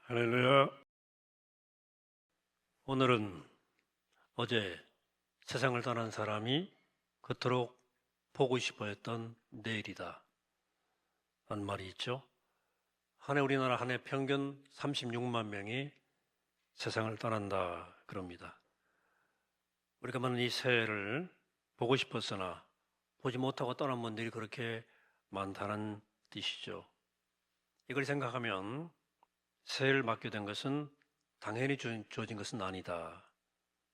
할렐루야. 오늘은 어제 세상을 떠난 사람이 그토록 보고 싶어 했던 내일이다 라는 말이 있죠. 한 해 우리나라 한 해 평균 36만 명이 세상을 떠난다 그럽니다. 우리가 많은 이 새해를 보고 싶었으나 보지 못하고 떠난 분들이 그렇게 많다는 뜻이죠. 이걸 생각하면 새해를 맞게 된 것은 당연히 주어진 것은 아니다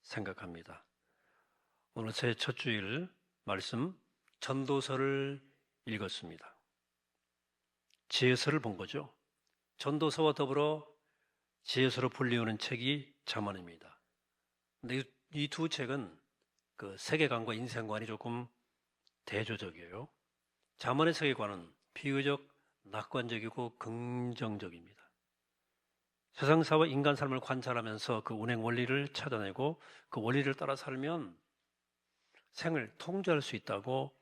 생각합니다. 오늘 새해 첫 주일 말씀 전도서를 읽었습니다. 지혜서를 본 거죠. 전도서와 더불어 지혜서로 불리우는 책이 잠언입니다. 근데 이 두 책은 그 세계관과 인생관이 조금 대조적이에요. 잠언의 세계관은 비교적 낙관적이고 긍정적입니다. 세상사와 인간 삶을 관찰하면서 그 운행 원리를 찾아내고 그 원리를 따라 살면 생을 통제할 수 있다고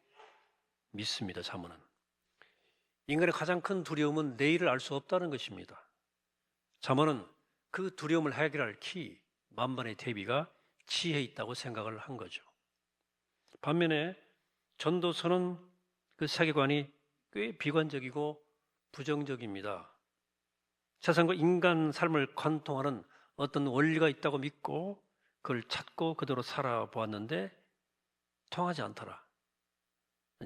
믿습니다. 잠언은. 인간의 가장 큰 두려움은 내일을 알 수 없다는 것입니다. 잠언은 그 두려움을 해결할 키, 만반의 대비가 지혜에 있다고 생각을 한 거죠. 반면에 전도서는 그 세계관이 꽤 비관적이고 부정적입니다. 세상과 인간 삶을 관통하는 어떤 원리가 있다고 믿고 그걸 찾고 그대로 살아보았는데 통하지 않더라는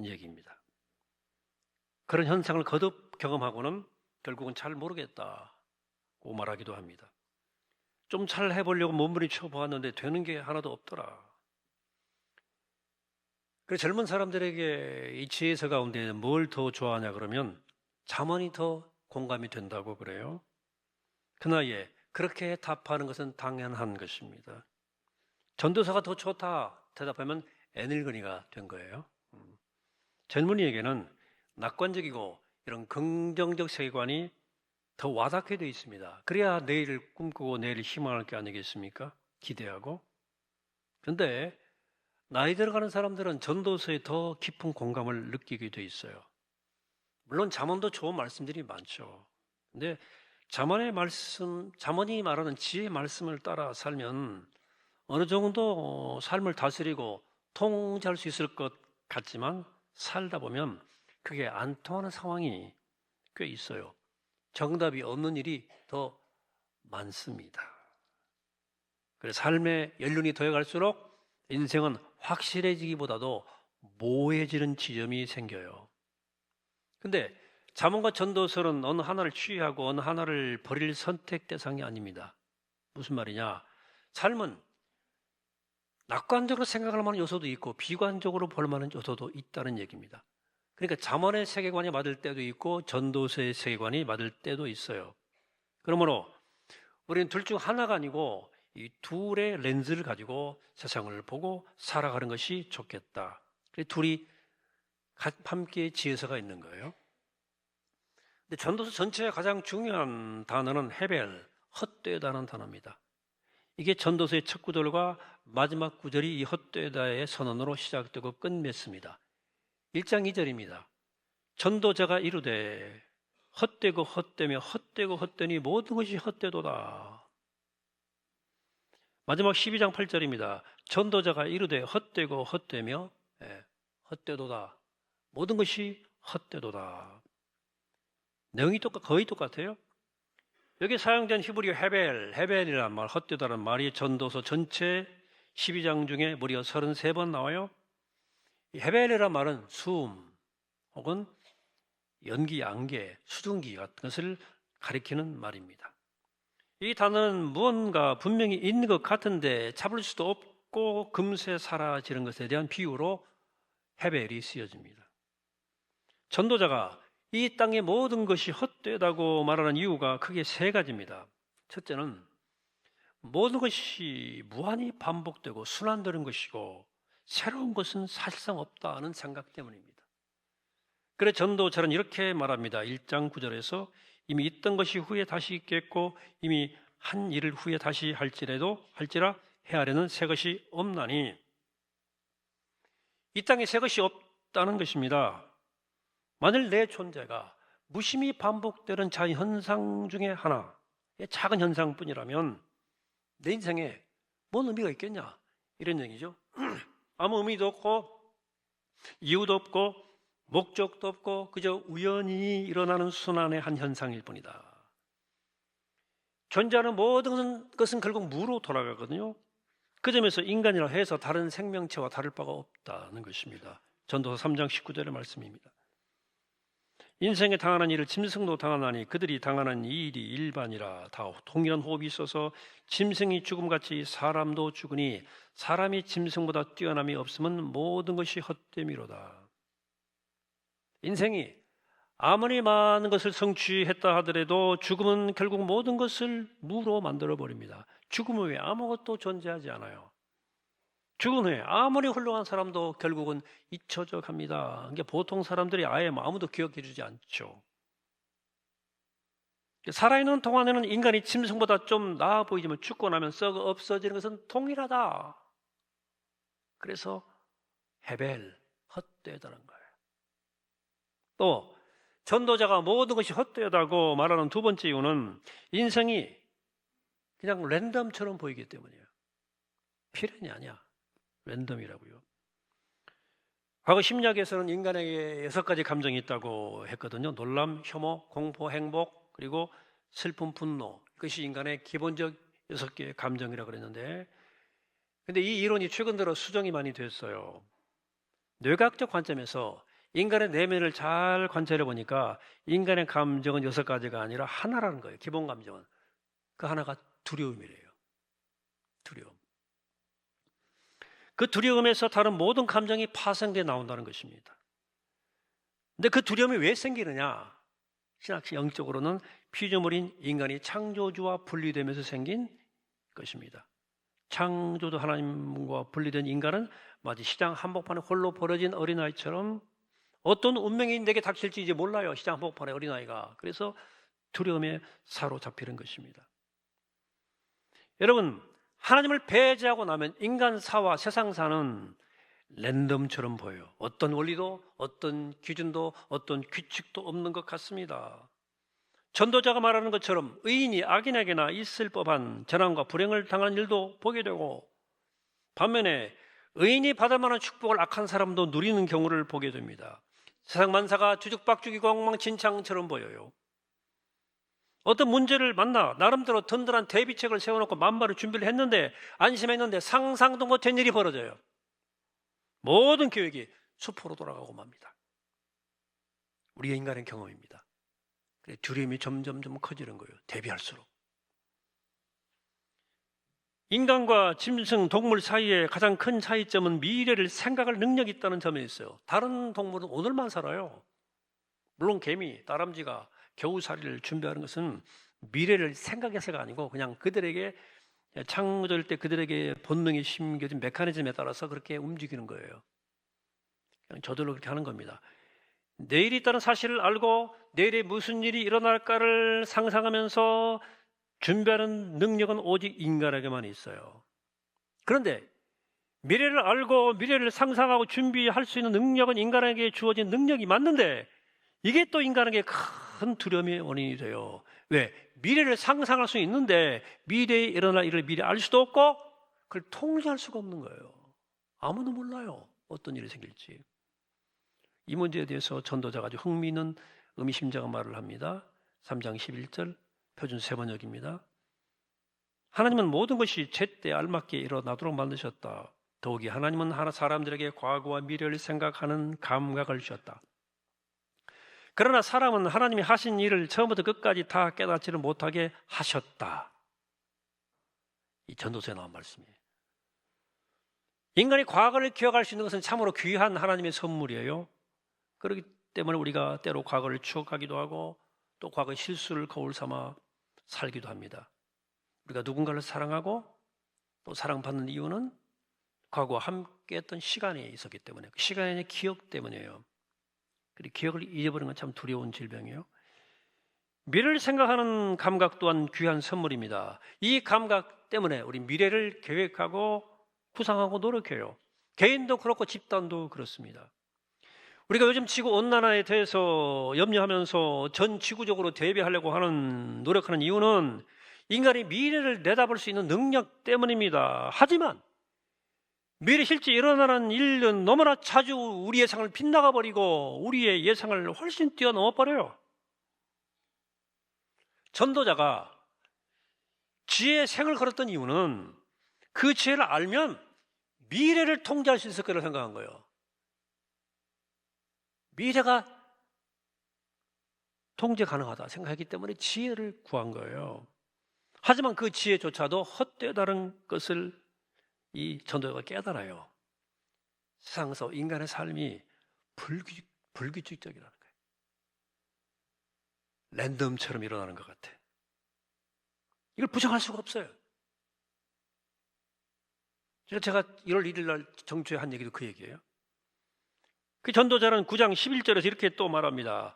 얘기입니다. 그런 현상을 거듭 경험하고는 결국은 잘 모르겠다고 말하기도 합니다. 좀 잘 해보려고 몸부림쳐 보았는데 되는 게 하나도 없더라. 그래서 젊은 사람들에게 이 지혜서 가운데 뭘 더 좋아하냐 그러면 잠언이 더 공감이 된다고 그래요. 그 나이에 그렇게 답하는 것은 당연한 것입니다. 전도서가 더 좋다 대답하면 애늙은이가 된 거예요. 젊은이에게는 낙관적이고 이런 긍정적 세계관이 더 와닿게 되어 있습니다. 그래야 내일을 꿈꾸고 내일을 희망할 게 아니겠습니까? 기대하고. 그런데 나이 들어가는 사람들은 전도서에 더 깊은 공감을 느끼게 되어 있어요. 물론 잠언도 좋은 말씀들이 많죠. 근데 잠언의 말씀, 잠언이 말하는 지혜의 말씀을 따라 살면 어느 정도 삶을 다스리고 통제할 수 있을 것 같지만 살다 보면 그게 안 통하는 상황이 꽤 있어요. 정답이 없는 일이 더 많습니다. 그래서 삶의 연륜이 더해갈수록 인생은 확실해지기보다도 모호해지는 지점이 생겨요. 근데 잠언과 전도서는 어느 하나를 취하고 어느 하나를 버릴 선택 대상이 아닙니다. 무슨 말이냐? 삶은 낙관적으로 생각할 만한 요소도 있고 비관적으로 볼 만한 요소도 있다는 얘기입니다. 그러니까 잠언의 세계관이 맞을 때도 있고 전도서의 세계관이 맞을 때도 있어요. 그러므로 우리는 둘 중 하나가 아니고 이 둘의 렌즈를 가지고 세상을 보고 살아가는 것이 좋겠다. 그래서 둘이 함께 지혜서가 있는 거예요. 근데 전도서 전체의 가장 중요한 단어는 헤벨, 헛되다는 단어입니다. 이게 전도서의 첫 구절과 마지막 구절이 이 헛되다의 선언으로 시작되고 끝맺습니다. 1장 2절입니다. 전도자가 이르되 헛되고 헛되며 헛되고 헛되니 모든 것이 헛되도다. 마지막 12장 8절입니다. 전도자가 이르되 헛되고 헛되며 헛되도다. 모든 것이 헛되도다. 내용이 거의 똑같아요. 여기 사용된 히브리어 헤벨이라는 말, 헛되다라는 말이 전도서 전체 12장 중에 무려 33번 나와요. 이 헤벨이라는 말은 수음 혹은 연기, 안개, 수증기 같은 것을 가리키는 말입니다. 이 단어는 무언가 분명히 있는 것 같은데 잡을 수도 없고 금세 사라지는 것에 대한 비유로 헤벨이 쓰여집니다. 전도자가 이 땅의 모든 것이 헛되다고 말하는 이유가 크게 세 가지입니다. 첫째는 모든 것이 무한히 반복되고 순환되는 것이고 새로운 것은 사실상 없다는 생각 때문입니다. 그래 전도자는 이렇게 말합니다. 1장 9절에서 이미 있던 것이 후에 다시 있겠고 이미 한 일을 후에 다시 할지라 헤아려는 새 것이 없나니 이 땅에 새 것이 없다는 것입니다. 만일 내 존재가 무심히 반복되는 자연현상 중에 하나, 작은 현상뿐이라면 내 인생에 뭔 의미가 있겠냐, 이런 얘기죠. 아무 의미도 없고 이유도 없고 목적도 없고 그저 우연히 일어나는 순환의 한 현상일 뿐이다. 존재하는 모든 것은 결국 무로 돌아가거든요. 그 점에서 인간이라 해서 다른 생명체와 다를 바가 없다는 것입니다. 전도서 3장 19절의 말씀입니다. 인생에 당하는 일을 짐승도 당하나니 그들이 당하는 이 일이 일반이라. 다 동일한 호흡이 있어서 짐승이 죽음같이 사람도 죽으니 사람이 짐승보다 뛰어남이 없으면 모든 것이 헛됨이로다. 인생이 아무리 많은 것을 성취했다 하더라도 죽음은 결국 모든 것을 무로 만들어버립니다. 죽음 후에 아무것도 존재하지 않아요. 죽은 후에 아무리 훌륭한 사람도 결국은 잊혀져 갑니다. 그러니까 보통 사람들이 아예 아무도 기억해 주지 않죠. 살아있는 동안에는 인간이 짐승보다 좀 나아 보이지만 죽고 나면 썩어 없어지는 것은 동일하다. 그래서 헤벨, 헛되다는 거예요. 또 전도자가 모든 것이 헛되다고 말하는 두 번째 이유는 인생이 그냥 랜덤처럼 보이기 때문이에요. 필연이 아니야. 랜덤이라고요. 과거 심리학에서는 인간에게 6가지 감정이 있다고 했거든요. 놀람, 혐오, 공포, 행복, 그리고 슬픔, 분노. 그것이 인간의 기본적 6개의 감정이라고 그랬는데, 근데 이 이론이 최근 들어 수정이 많이 됐어요. 뇌과학적 관점에서 인간의 내면을 잘 관찰해 보니까 인간의 감정은 6가지가 아니라 하나라는 거예요. 기본 감정은. 그 하나가 두려움이래요. 두려움. 그 두려움에서 다른 모든 감정이 파생돼 나온다는 것입니다. 근데 그 두려움이 왜 생기느냐? 신학 영적으로는 피조물인 인간이 창조주와 분리되면서 생긴 것입니다. 창조주 하나님과 분리된 인간은 마치 시장 한복판에 홀로 버려진 어린아이처럼 어떤 운명이 내게 닥칠지 이제 몰라요. 시장 한복판에 어린아이가. 그래서 두려움에 사로잡히는 것입니다. 여러분, 하나님을 배제하고 나면 인간사와 세상사는 랜덤처럼 보여요. 어떤 원리도 어떤 기준도 어떤 규칙도 없는 것 같습니다. 전도자가 말하는 것처럼 의인이 악인에게나 있을 법한 재난과 불행을 당하는 일도 보게 되고, 반면에 의인이 받을 만한 축복을 악한 사람도 누리는 경우를 보게 됩니다. 세상 만사가 뒤죽박죽이고 엉망진창처럼 보여요. 어떤 문제를 만나 나름대로 든든한 대비책을 세워놓고 만반의 준비를 했는데, 안심했는데 상상도 못한 일이 벌어져요. 모든 계획이 수포로 돌아가고 맙니다. 우리의 인간의 경험입니다. 두려움이 점점 커지는 거예요. 대비할수록. 인간과 짐승, 동물 사이의 가장 큰 차이점은 미래를 생각할 능력이 있다는 점에 있어요. 다른 동물은 오늘만 살아요. 물론 개미, 다람쥐가 겨우살이를 준비하는 것은 미래를 생각해서가 아니고 그냥 그들에게 창조될 때 그들에게 본능이 심겨진 메커니즘에 따라서 그렇게 움직이는 거예요. 그냥 저절로 그렇게 하는 겁니다. 내일이 있다는 사실을 알고 내일에 무슨 일이 일어날까를 상상하면서 준비하는 능력은 오직 인간에게만 있어요. 그런데 미래를 알고 미래를 상상하고 준비할 수 있는 능력은 인간에게 주어진 능력이 맞는데, 이게 또 인간에게 큰 두려움의 원인이 돼요. 왜? 미래를 상상할 수 있는데 미래에 일어날 일을 미리 알 수도 없고 그걸 통제할 수가 없는 거예요. 아무도 몰라요. 어떤 일이 생길지. 이 문제에 대해서 전도자가 아주 흥미있는 의미심장한 말을 합니다. 3장 11절 표준 세번역입니다. 하나님은 모든 것이 제때 알맞게 일어나도록 만드셨다. 더욱이 하나님은 사람들에게 과거와 미래를 생각하는 감각을 주셨다. 그러나 사람은 하나님이 하신 일을 처음부터 끝까지 다 깨닫지를 못하게 하셨다. 이 전도서에 나온 말씀이에요. 인간이 과거를 기억할 수 있는 것은 참으로 귀한 하나님의 선물이에요. 그렇기 때문에 우리가 때로 과거를 추억하기도 하고 또 과거의 실수를 거울 삼아 살기도 합니다. 우리가 누군가를 사랑하고 또 사랑받는 이유는 과거와 함께했던 시간이 있었기 때문에, 그 시간의 기억 때문이에요. 그리고 기억을 잊어버리는 건 참 두려운 질병이에요. 미래를 생각하는 감각 또한 귀한 선물입니다. 이 감각 때문에 우리 미래를 계획하고 구상하고 노력해요. 개인도 그렇고 집단도 그렇습니다. 우리가 요즘 지구온난화에 대해서 염려하면서 전 지구적으로 대비하려고 하는 노력하는 이유는 인간이 미래를 내다볼 수 있는 능력 때문입니다. 하지만 미래 실제 일어나는 일은 너무나 자주 우리 예상을 빗나가 버리고 우리의 예상을 훨씬 뛰어넘어 버려요. 전도자가 지혜의 생을 걸었던 이유는 그 지혜를 알면 미래를 통제할 수 있을 거라고 생각한 거예요. 미래가 통제 가능하다 생각했기 때문에 지혜를 구한 거예요. 하지만 그 지혜조차도 헛되다는 것을 이 전도자가 깨달아요. 세상에서 인간의 삶이 불규칙적이라는 거예요. 랜덤처럼 일어나는 것 같아. 이걸 부정할 수가 없어요. 제가 1월 1일 날 정초에 한 얘기도 그 얘기예요. 그 전도자는 9장 11절에서 이렇게 또 말합니다.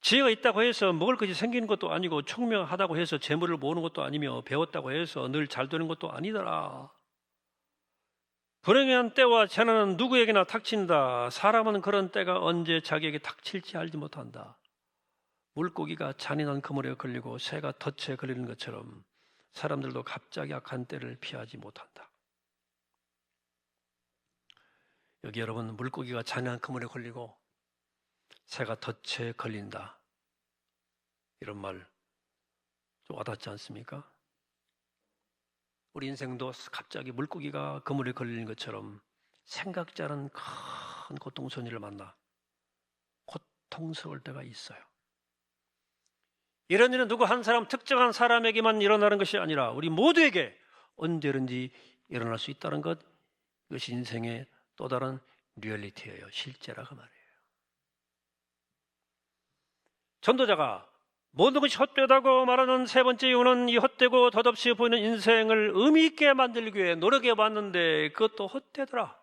지혜가 있다고 해서 먹을 것이 생기는 것도 아니고 총명하다고 해서 재물을 모으는 것도 아니며 배웠다고 해서 늘 잘 되는 것도 아니더라. 불행한 때와 재난은 누구에게나 닥친다. 사람은 그런 때가 언제 자기에게 닥칠지 알지 못한다. 물고기가 잔인한 그물에 걸리고 새가 덫에 걸리는 것처럼 사람들도 갑자기 악한 때를 피하지 못한다. 여기 여러분, 물고기가 잔인한 그물에 걸리고 새가 덫에 걸린다, 이런 말 좀 와닿지 않습니까? 우리 인생도 갑자기 물고기가 그물에 걸리는 것처럼 생각지 않은 큰 고통스러운 일을 만나 고통스러울 때가 있어요. 이런 일은 누구 한 사람, 특정한 사람에게만 일어나는 것이 아니라 우리 모두에게 언제든지 일어날 수 있다는 것, 이것이 인생의 또 다른 리얼리티예요. 실제라고 말이에요. 전도자가 모든 것이 헛되다고 말하는 세 번째 이유는 이 헛되고 덧없이 보이는 인생을 의미 있게 만들기 위해 노력해 봤는데 그것도 헛되더라.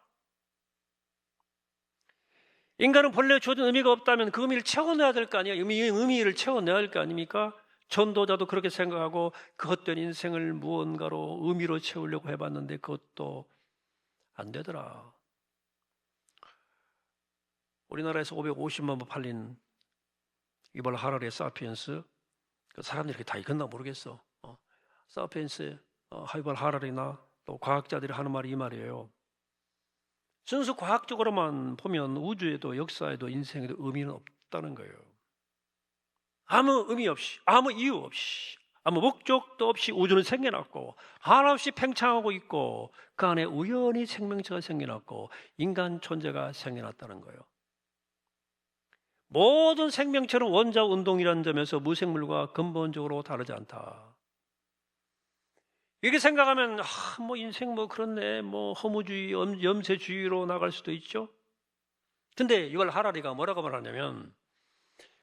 인간은 본래 주어진 의미가 없다면 그 의미를 채워내야 될 거 아니에요. 의미를 채워내야 할 거 아닙니까? 전도자도 그렇게 생각하고 그 헛된 인생을 무언가로 의미로 채우려고 해봤는데 그것도 안 되더라. 우리나라에서 550만 부 팔린 유발 하라리의 사피엔스, 그 사람들이 이렇게 다 읽었나 모르겠어. 사피엔스, 유발 하라리나 또 과학자들이 하는 말이 이 말이에요. 순수 과학적으로만 보면 우주에도 역사에도 인생에도 의미는 없다는 거예요. 아무 의미 없이, 아무 이유 없이, 아무 목적도 없이 우주는 생겨났고 한없이 팽창하고 있고 그 안에 우연히 생명체가 생겨났고 인간 존재가 생겨났다는 거예요. 모든 생명체는 원자 운동이라는 점에서 무생물과 근본적으로 다르지 않다. 이렇게 생각하면 뭐 인생 뭐 그렇네, 뭐 허무주의, 염세주의로 나갈 수도 있죠. 근데 이걸 하라리가 뭐라고 말하냐면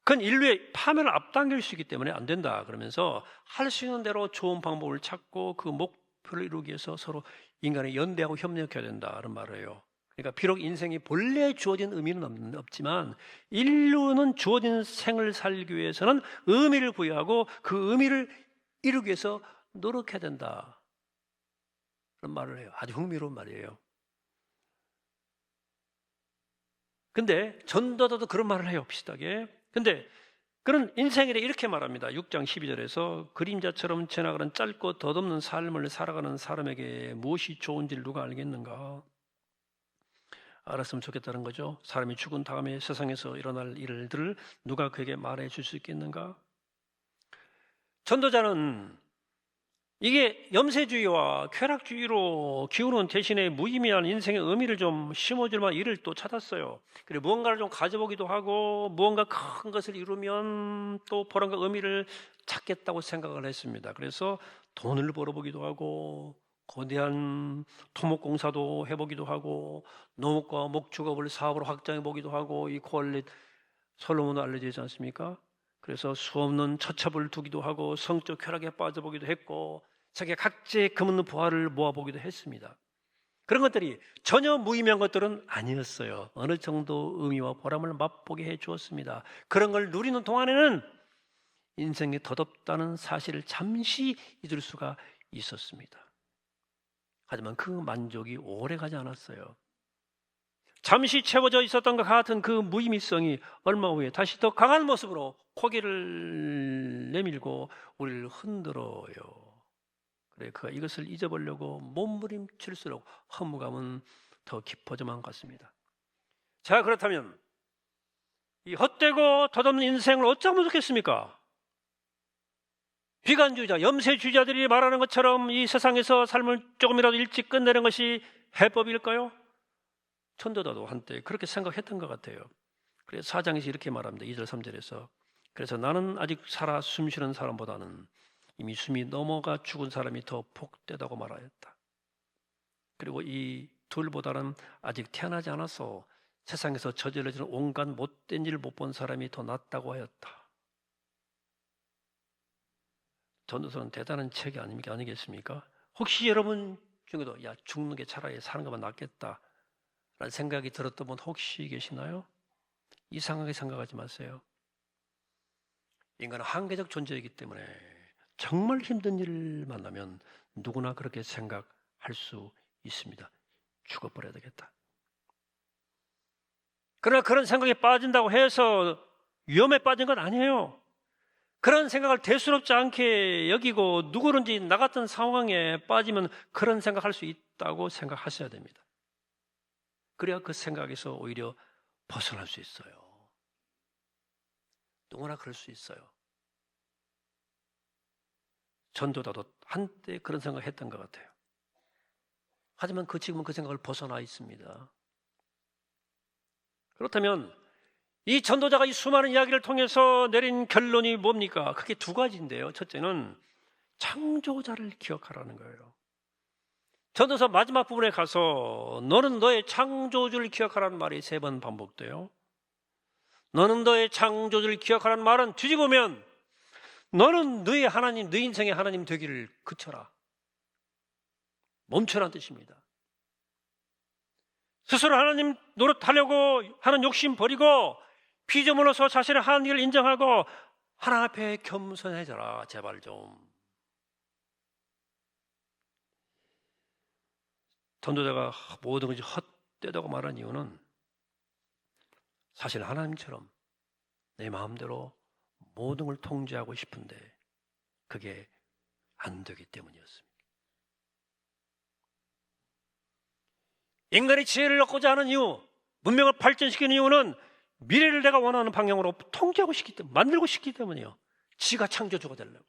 그건 인류의 파멸을 앞당길 수 있기 때문에 안 된다 그러면서 할 수 있는 대로 좋은 방법을 찾고 그 목표를 이루기 위해서 서로 인간이 연대하고 협력해야 된다는 말을 해요. 그러니까 비록 인생이 본래 주어진 의미는 없지만 인류는 주어진 생을 살기 위해서는 의미를 부여하고 그 의미를 이루기 위해서 노력해야 된다, 그런 말을 해요. 아주 흥미로운 말이에요. 근데 전도자도 그런 말을 해요, 비슷하게. 근데 그런 인생에 대해 이렇게 말합니다. 6장 12절에서 그림자처럼 지나가는 짧고 덧없는 삶을 살아가는 사람에게 무엇이 좋은지를 누가 알겠는가? 알았으면 좋겠다는 거죠. 사람이 죽은 다음에 세상에서 일어날 일들을 누가 그에게 말해 줄 수 있겠는가? 전도자는 이게 염세주의와 쾌락주의로 기우는 대신에 무의미한 인생의 의미를 좀 심어줄 만한 일을 또 찾았어요. 그리고 무언가를 좀 가져보기도 하고 무언가 큰 것을 이루면 또 보람과 의미를 찾겠다고 생각을 했습니다. 그래서 돈을 벌어보기도 하고 거대한 토목공사도 해보기도 하고 농업과 목축업을 사업으로 확장해보기도 하고 이 고할렛 솔로몬도 알려져 있지 않습니까? 그래서 수없는 처첩을 두기도 하고 성적 쾌락에 빠져보기도 했고 자기가 각지의 금은 보화를 모아보기도 했습니다. 그런 것들이 전혀 무의미한 것들은 아니었어요. 어느 정도 의미와 보람을 맛보게 해주었습니다. 그런 걸 누리는 동안에는 인생이 덧없다는 사실을 잠시 잊을 수가 있었습니다. 하지만 그 만족이 오래 가지 않았어요. 잠시 채워져 있었던 것 같은 그 무의미성이 얼마 후에 다시 더 강한 모습으로 고개를 내밀고 우리를 흔들어요. 그래, 그가 이것을 잊어보려고 몸부림칠수록 허무감은 더 깊어져만 갔습니다. 자, 그렇다면 이 헛되고 덧없는 인생을 어쩌면 좋겠습니까? 비관주의자, 염세주의자들이 말하는 것처럼 이 세상에서 삶을 조금이라도 일찍 끝내는 것이 해법일까요? 천도다도 한때 그렇게 생각했던 것 같아요. 그래서 4장에서 이렇게 말합니다. 2절 3절에서 그래서 나는 아직 살아 숨쉬는 사람보다는 이미 숨이 넘어가 죽은 사람이 더 복되다고 말하였다. 그리고 이 둘보다는 아직 태어나지 않아서 세상에서 저질러지는 온갖 못된 일을 못 본 사람이 더 낫다고 하였다. 전도서는 대단한 책이 아니겠습니까? 혹시 여러분 중에도 야, 죽는 게 차라리 사는 것만 낫겠다 라는 생각이 들었던 분 혹시 계시나요? 이상하게 생각하지 마세요. 인간은 한계적 존재이기 때문에 정말 힘든 일을 만나면 누구나 그렇게 생각할 수 있습니다. 죽어버려야 되겠다. 그러나 그런 생각에 빠진다고 해서 위험에 빠진 건 아니에요. 그런 생각을 대수롭지 않게 여기고 누구든지 나 같은 상황에 빠지면 그런 생각할 수 있다고 생각하셔야 됩니다. 그래야 그 생각에서 오히려 벗어날 수 있어요. 누구나 그럴 수 있어요. 전도다도 한때 그런 생각을 했던 것 같아요. 하지만 지금은 그 생각을 벗어나 있습니다. 그렇다면 이 전도자가 이 수많은 이야기를 통해서 내린 결론이 뭡니까? 크게 두 가지인데요. 첫째는 창조자를 기억하라는 거예요. 전도서 마지막 부분에 가서 너는 너의 창조주를 기억하라는 말이 3번 반복돼요. 너는 너의 창조주를 기억하라는 말은 뒤집으면 너는 너의 하나님, 너 인생의 하나님 되기를 그쳐라. 멈춰라는 뜻입니다. 스스로 하나님 노릇하려고 하는 욕심 버리고 피조물로서 자신의 하는 일을 인정하고 하나님 앞에 겸손해져라. 제발 좀. 전도자가 모든 것이 헛되다고 말한 이유는 사실 하나님처럼 내 마음대로 모든 걸 통제하고 싶은데 그게 안 되기 때문이었습니다. 인간이 지혜를 얻고자 하는 이유, 문명을 발전시키는 이유는 미래를 내가 원하는 방향으로 통제하고 싶기 때문에, 만들고 싶기 때문이에요. 지가 창조주가 되려고.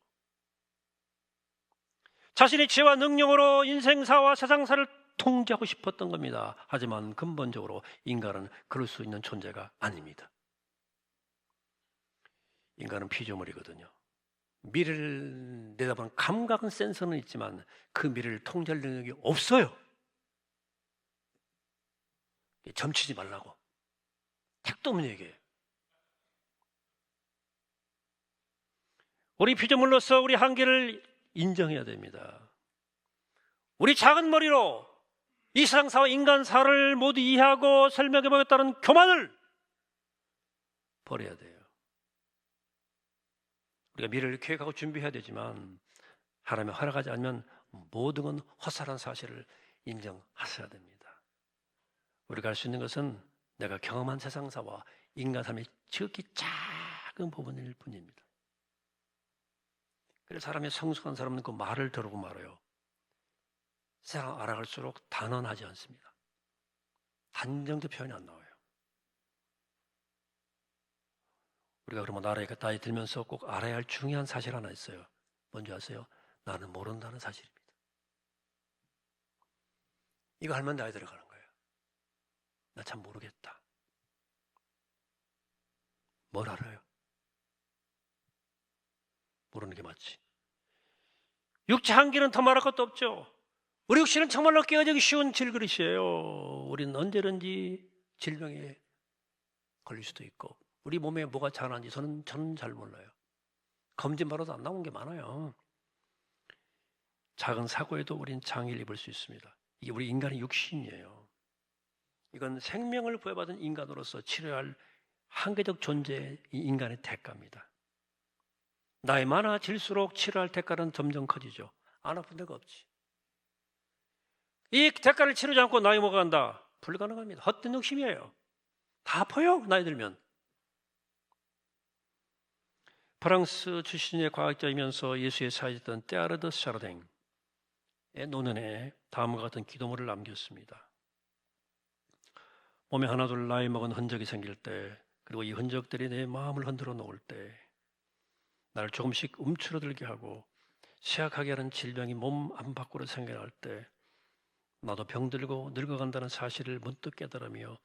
자신의 지혜와 능력으로 인생사와 세상사를 통제하고 싶었던 겁니다. 하지만 근본적으로 인간은 그럴 수 있는 존재가 아닙니다. 인간은 피조물이거든요. 미래를 내다보는 감각은 센서는 있지만 그 미래를 통제할 능력이 없어요. 점치지 말라고. 택도 없는 얘기예요. 우리 피조물로서 우리 한계를 인정해야 됩니다. 우리 작은 머리로 이 세상사와 인간사를 모두 이해하고 설명해보겠다는 교만을 버려야 돼요. 우리가 미래를 계획하고 준비해야 되지만 하나님이 허락하지 않으면 모든 건 헛살한 사실을 인정하셔야 됩니다. 우리가 할 수 있는 것은 내가 경험한 세상사와 인간 삶의 지극히 작은 부분일 뿐입니다. 그래서 사람이 성숙한 사람은 그 말을 들고 말아요. 세상 알아갈수록 단언하지 않습니다. 단정도 표현이 안 나와요. 우리가 그러면 나라에 나이 들면서 꼭 알아야 할 중요한 사실 하나 있어요. 뭔지 아세요? 나는 모른다는 사실입니다. 이거 알면 나이 들어가는 거예요. 나 참 모르겠다. 뭘 알아요? 모르는 게 맞지. 육체 한계는 더 말할 것도 없죠. 우리 육체는 정말로 깨어지기 쉬운 질그릇이에요. 우리는 언제든지 질병에 걸릴 수도 있고 우리 몸에 뭐가 자라는지 저는 잘 몰라요. 검진 받아도 안 나온 게 많아요. 작은 사고에도 우린 장애를 입을 수 있습니다. 이게 우리 인간의 육신이에요. 이건 생명을 부여받은 인간으로서 치러야 할 한계적 존재의 인간의 대가입니다. 나이 많아질수록 치러야 할 대가는 점점 커지죠. 안 아픈 데가 없지. 이 대가를 치르지 않고 나이 먹어간다. 불가능합니다. 헛된 욕심이에요. 다 아파요, 나이 들면. 프랑스 출신의 과학자이면서 예수의 사이였던 테아르드 샤르댕의 논문에 다음과 같은 기도문을 남겼습니다. 몸에 하나둘 나이 먹은 흔적이 생길 때, 그리고 이 흔적들이 내 마음을 흔들어 놓을 때, 나를 조금씩 움츠러들게 하고 쇠약하게 하는 질병이 몸 안팎으로 생겨날 때, 나도 병들고 늙어간다는 사실을 문득 깨달으며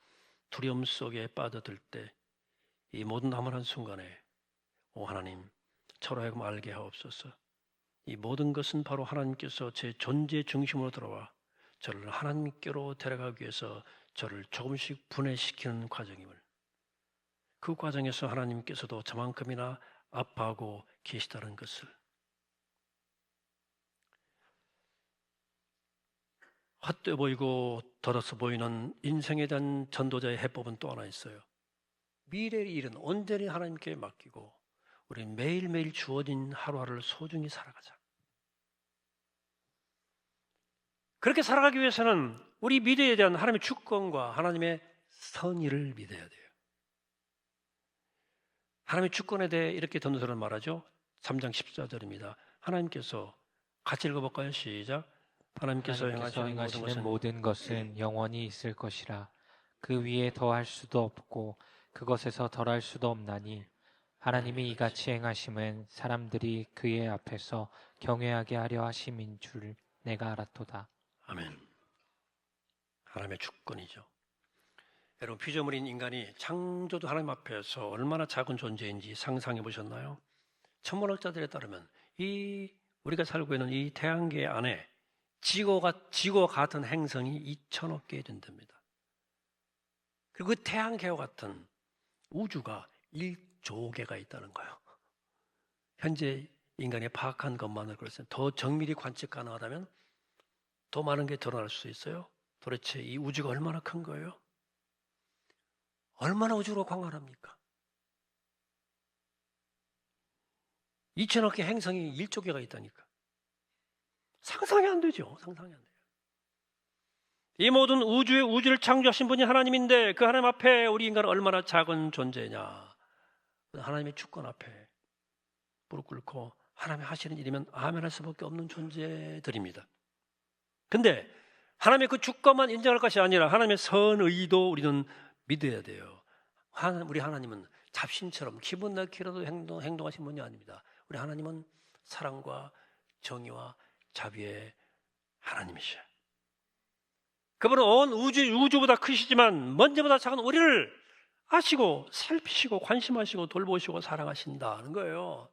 두려움 속에 빠져들 때, 이 모든 암울한 순간에 오 하나님, 저로 하여금 알게 하옵소서. 이 모든 것은 바로 하나님께서 제 존재 중심으로 들어와 저를 하나님께로 데려가기 위해서 저를 조금씩 분해시키는 과정임을, 그 과정에서 하나님께서도 저만큼이나 아파하고 계시다는 것을, 헛되어 보이고 더러서 보이는 인생에 대한 전도자의 해법은 또 하나 있어요. 미래의 일은 온전히 하나님께 맡기고 우리 매일매일 주어진 하루하루를 소중히 살아가자. 그렇게 살아가기 위해서는 우리 미래에 대한 하나님의 주권과 하나님의 선의를 믿어야 돼요. 하나님의 주권에 대해 이렇게 전도서는 말하죠. 3장 14절입니다. 하나님께서 같이 읽어볼까요? 시작. 하나님께서 행하시는 모든 것은 영원히 있을 것이라. 그 위에 더할 수도 없고 그것에서 덜할 수도 없나니 하나님이 이같이 행하심은 사람들이 그의 앞에서 경외하게 하려 하심인 줄 내가 알았도다. 아멘. 하나님의 주권이죠. 여러분, 피조물인 인간이 창조주 하나님 앞에서 얼마나 작은 존재인지 상상해 보셨나요? 천문학자들에 따르면 우리가 살고 있는 이 태양계 안에 지구와 같은 행성이 2천억 개 된답니다. 그리고 그 태양계와 같은 우주가 1조 개가 있다는 거예요. 현재 인간이 파악한 것만으로 그렇습니다. 더 정밀히 관측 가능하다면 더 많은 게 드러날 수 있어요. 도대체 이 우주가 얼마나 큰 거예요? 얼마나 우주가 광활합니까? 2천억 개 행성이 1조 개가 있다니까. 상상이 안 되죠. 상상이 안 돼요. 이 모든 우주를 창조하신 분이 하나님인데 그 하나님 앞에 우리 인간은 얼마나 작은 존재냐. 하나님의 주권 앞에 무릎 꿇고 하나님이 하시는 일이면 아멘할 수밖에 없는 존재들입니다. 근데 하나님의 그 주권만 인정할 것이 아니라 하나님의 선의도 우리는 믿어야 돼요. 우리 하나님은 잡신처럼 기분 나기라도 행동하신 분이 아닙니다. 우리 하나님은 사랑과 정의와 자비의 하나님이셔요. 그분은 온 우주보다 크시지만 먼저보다 작은 우리를 아시고 살피시고 관심하시고 돌보시고 사랑하신다는 거예요.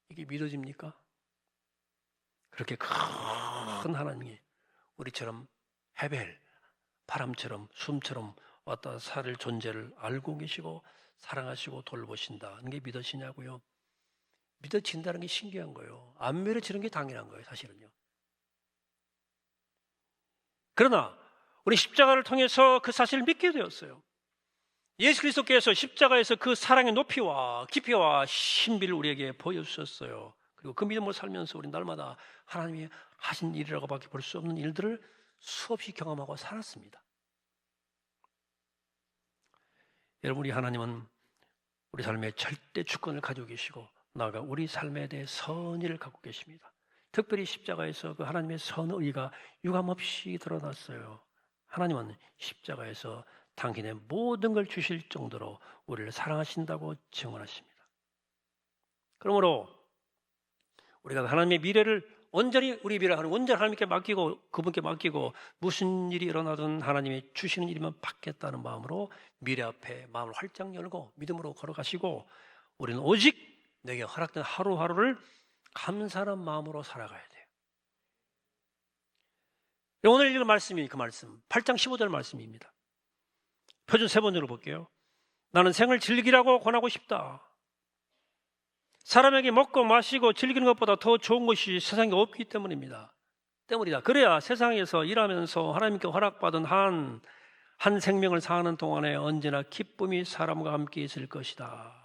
이게 믿어집니까? 그렇게 큰 하나님이 우리처럼 헤벨, 바람처럼 숨처럼 왔다 살 존재를 알고 계시고 사랑하시고 돌보신다는 게 믿어지냐고요? 믿어진다는 게 신기한 거예요. 안 믿어지는 게 당연한 거예요, 사실은요. 그러나 우리 십자가를 통해서 그 사실을 믿게 되었어요. 예수 그리스도께서 십자가에서 그 사랑의 높이와 깊이와 신비를 우리에게 보여주셨어요. 그리고 그 믿음으로 살면서 우리 날마다 하나님이 하신 일이라고밖에 볼 수 없는 일들을 수없이 경험하고 살았습니다. 여러분, 우리 하나님은 우리 삶의 절대 주권을 가지고 계시고 나아가 우리 삶에 대해 선의를 갖고 계십니다. 특별히 십자가에서 그 하나님의 선의가 유감없이 드러났어요. 하나님은 십자가에서 당신의 모든 걸 주실 정도로 우리를 사랑하신다고 증언하십니다. 그러므로 우리가 하나님의 미래를 온전히 우리 미래를 온전히 하나님께 맡기고 그분께 맡기고 무슨 일이 일어나든 하나님이 주시는 일이면 받겠다는 마음으로 미래 앞에 마음을 활짝 열고 믿음으로 걸어가시고 우리는 오직 내게 허락된 하루하루를 감사하는 마음으로 살아가야 돼요. 오늘 읽은 말씀이 그 말씀 8장 15절 말씀입니다. 표준 세 번째로 볼게요. 나는 생을 즐기라고 권하고 싶다. 사람에게 먹고 마시고 즐기는 것보다 더 좋은 것이 세상에 없기 때문입니다. 그래야 세상에서 일하면서 하나님께 허락받은 한 생명을 사는 동안에 언제나 기쁨이 사람과 함께 있을 것이다.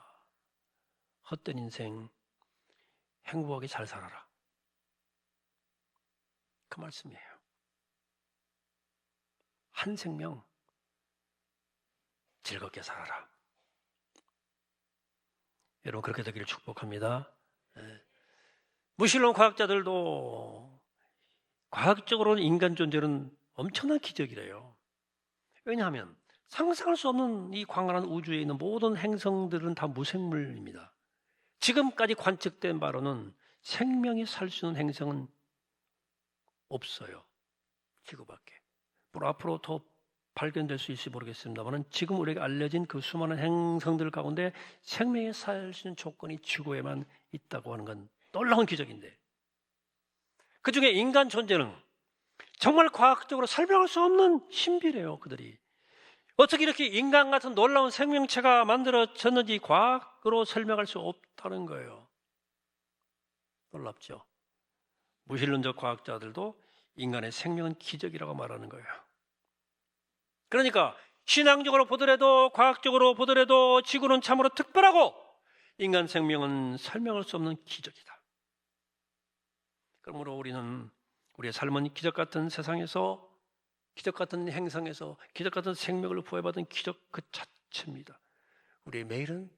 헛된 인생 행복하게 잘 살아라. 그 말씀이에요. 한 생명 즐겁게 살아라. 여러분 그렇게 되기를 축복합니다. 무신론 과학자들도 과학적으로는 인간 존재는 엄청난 기적이래요. 왜냐하면 상상할 수 없는 이 광활한 우주에 있는 모든 행성들은 다 무생물입니다. 지금까지 관측된 바로는 생명이 살 수 있는 행성은 없어요. 지구밖에. 물론 앞으로 더 발견될 수 있을지 모르겠습니다만 지금 우리에게 알려진 그 수많은 행성들 가운데 생명이 살 수 있는 조건이 지구에만 있다고 하는 건 놀라운 기적인데, 그 중에 인간 존재는 정말 과학적으로 설명할 수 없는 신비래요. 그들이 어떻게 이렇게 인간 같은 놀라운 생명체가 만들어졌는지 과학으로 설명할 수 없다는 거예요. 놀랍죠? 무신론적 과학자들도 인간의 생명은 기적이라고 말하는 거예요. 그러니까 신앙적으로 보더라도 과학적으로 보더라도 지구는 참으로 특별하고 인간 생명은 설명할 수 없는 기적이다. 그러므로 우리는 우리의 삶은 기적 같은 세상에서, 기적 같은 행성에서 기적 같은 생명을 부여받은 기적 그 자체입니다. 우리의 매일은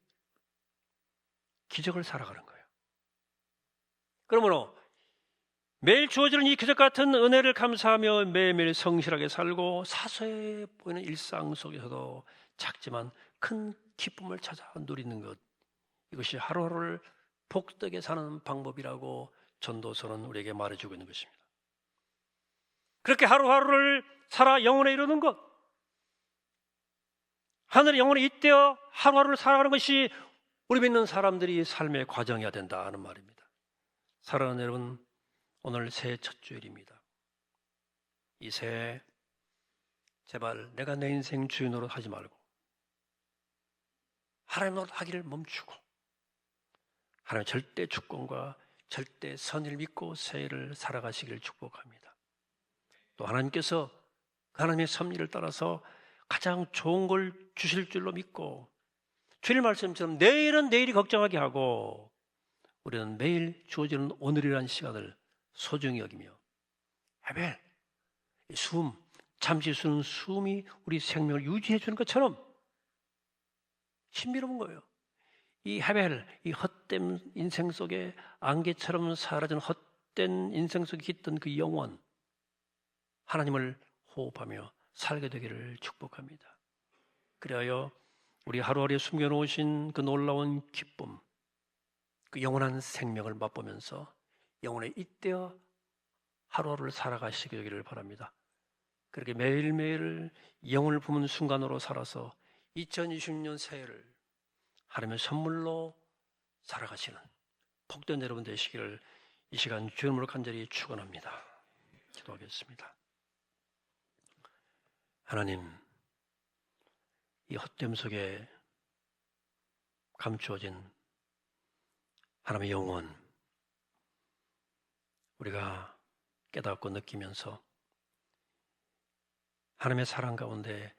기적을 살아가는 거예요. 그러므로 매일 주어지는 이 기적 같은 은혜를 감사하며 매일매일 성실하게 살고 사소해 보이는 일상 속에서도 작지만 큰 기쁨을 찾아 누리는 것, 이것이 하루하루를 복되게 사는 방법이라고 전도서는 우리에게 말해주고 있는 것입니다. 그렇게 하루하루를 살아 영혼에 이르는 것, 하늘의 영혼에 잇대어 하루하루를 살아가는 것이 우리 믿는 사람들이 삶의 과정이어야 된다는 말입니다. 사랑하는 여러분, 오늘 새해 첫 주일입니다. 이 새해 제발 내가 내 인생 주인 노릇 하지 말고 하나님 노릇 하기를 멈추고 하나님의 절대 주권과 절대 선을 믿고 새해를 살아가시기를 축복합니다. 또 하나님께서 하나님의 섭리를 따라서 가장 좋은 걸 주실 줄로 믿고 주일 말씀처럼 내일은 내일이 걱정하게 하고 우리는 매일 주어지는 오늘이라는 시간을 소중히 여기며 헤벨, 숨, 잠시 쉬는 숨이 우리 생명을 유지해 주는 것처럼 신비로운 거예요. 이 헤벨, 이 헛된 인생 속에 안개처럼 사라진 헛된 인생 속에 있던 그 영혼, 하나님을 호흡하며 살게 되기를 축복합니다. 그리하여 우리 하루하루에 숨겨놓으신 그 놀라운 기쁨, 그 영원한 생명을 맛보면서 영혼에 잇대어 하루하루를 살아가시게 되기를 바랍니다. 그렇게 매일매일 영혼을 품은 순간으로 살아서 2020년 새해를 하나님의 선물로 살아가시는 복된 여러분 되시기를 이 시간 주의 이름으로 간절히 축원합니다. 기도하겠습니다. 하나님, 이 헛됨 속에 감추어진 하나님의 영혼, 우리가 깨닫고 느끼면서 하나님의 사랑 가운데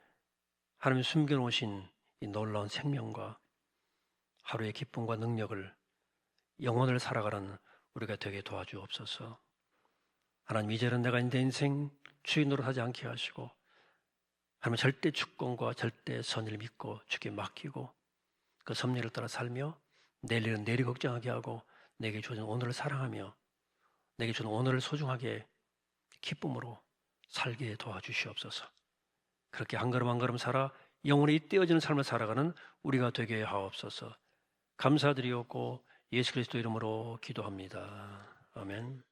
하나님이 숨겨놓으신 이 놀라운 생명과 하루의 기쁨과 능력을, 영혼을 살아가는 우리가 되게 도와주옵소서. 하나님, 이제는 내가 내 인생 주인으로 하지 않게 하시고 하나님의 절대 주권과 절대 선을 믿고 주께 맡기고 그 섭리를 따라 살며 내일은 내일이 걱정하게 하고 내게 주어진 오늘을 사랑하며 내게 주는 오늘을 소중하게 기쁨으로 살게 도와주시옵소서. 그렇게 한 걸음 한 걸음 살아 영혼이 떼어지는 삶을 살아가는 우리가 되게 하옵소서. 감사드리옵고 예수 그리스도 이름으로 기도합니다. 아멘.